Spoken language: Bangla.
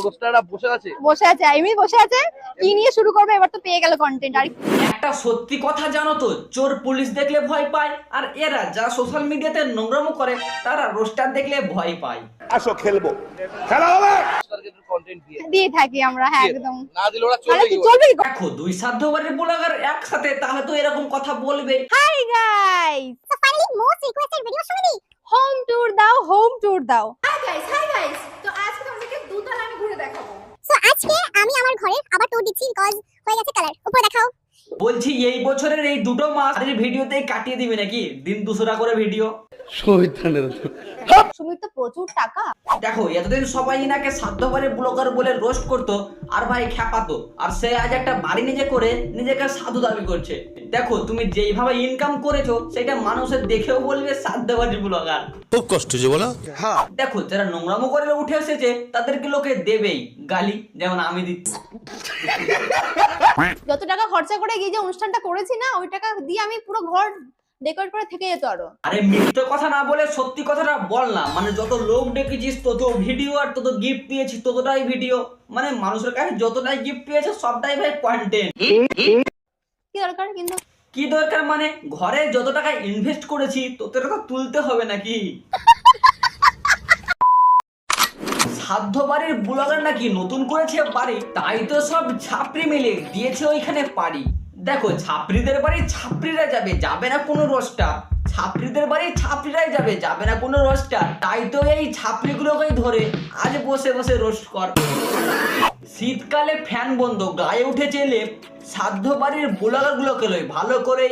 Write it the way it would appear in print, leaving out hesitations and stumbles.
রোস্টাররা বসে আছে এমনি বসে আছে, কি নিয়ে শুরু করবে এবার তো পেয়ে গেল কন্টেন্ট। আর একটা সত্যি কথা জানো তো, চোর পুলিশ দেখলে ভয় পায়, আর এরা যা সোশ্যাল মিডিয়াতে নোংরামো করে তারা রোস্টার দেখলে ভয় পায়। আসো খেলবো, খেলা হবে। কন্টেন্ট দিয়ে থাকি আমরা, হ্যাঁ একদম। না দিলে ওরা তাহলে চলবে তো কি? চলবে কি? দেখো দুই সাধ্যবাড়ির ব্লগার একসাথে, তাহলে তো এরকম কথা বলবে। Hi guys, so finally most requested video শুনে নি, হোম ট্যুর দাও, হোম ট্যুর দাও। হাই গাইস, তো আজকে তোমাদেরকে দুতলা আমি ঘুরে দেখাবো। সো আজকে আমি আমার ঘরের আবার ট্যুর দিচ্ছি বিকজ হয়ে গেছে কালার। উপরে দেখাও। বলছি এই বছরের এই দুটো মাস ভিডিওতেই কাটিয়ে দিবে নাকি দিন দুসরা করে ভিডিও? সুমিত তো প্রচুর টাকা। দেখো এতদিন সবাই নাকে সাধ্যবাড়ির ব্লগার বলে রোস্ট করতো আর ভাই খ্যাপাতো, আর সে আজ একটা বাড়ি নিজে করে নিজেকে সাধু দাবি করছে। দেখো তুমি যেইভাবে ইনকাম করেছো সেটা মানুষের দেখেও বলবে সাধ্যবাড়ির ব্লগার। খুব কষ্ট যে বলো। হ্যাঁ দেখো যারা নোংরামো করে উঠে এসেছে তাদেরকে লোকে দেবেই গালি, যেমন আমি দিচ্ছি। যত টাকা খরচা করে গিয়ে যে অনুষ্ঠানটা করেছি না, ওই টাকা দিয়ে আমি পুরো ঘর ডেকোরেট করে থেকে যেত আরো। আরে মিথ্যে কথা না বলে সত্যি কথাটা বল না, মানে যত লোক ডেকেছিস তত ভিডিও, আর তত গিফট পেয়েছিস ততটাই ভিডিও, মানে মানুষের কাছে যতটাই গিফট পেয়েছে সবটাই ভাই কন্টেন্ট। কি দরকার কিন্তু? কি দরকার মানে ঘরে যত টাকা ইনভেস্ট করেছি ততটা তো তুলতে হবে নাকি? সাধ্যবাড়ির ব্লগার নাকি নতুন করেছে বাড়ি, তাই তো সব ছাপড়ি মিলে দিয়েছে ওইখানে পারি। দেখো ছাপড়িদের বাড়ি ছাপড়িরা যাবে, যাবে না কোনো রোস্টার। ছাপড়িদের বাড়ি ছাপড়িরাই যাবে, যাবে না কোনো রোস্টার। তাই তো এই ছাপড়িগুলোকেই ধরে আজ বসে বসে রোস্ট কর। শীতকালে ফ্যান বন্ধ, গায়ে উঠেছে লেপ, সাধ্যবাড়ির ব্লগার গুলোকে লই ভালো করে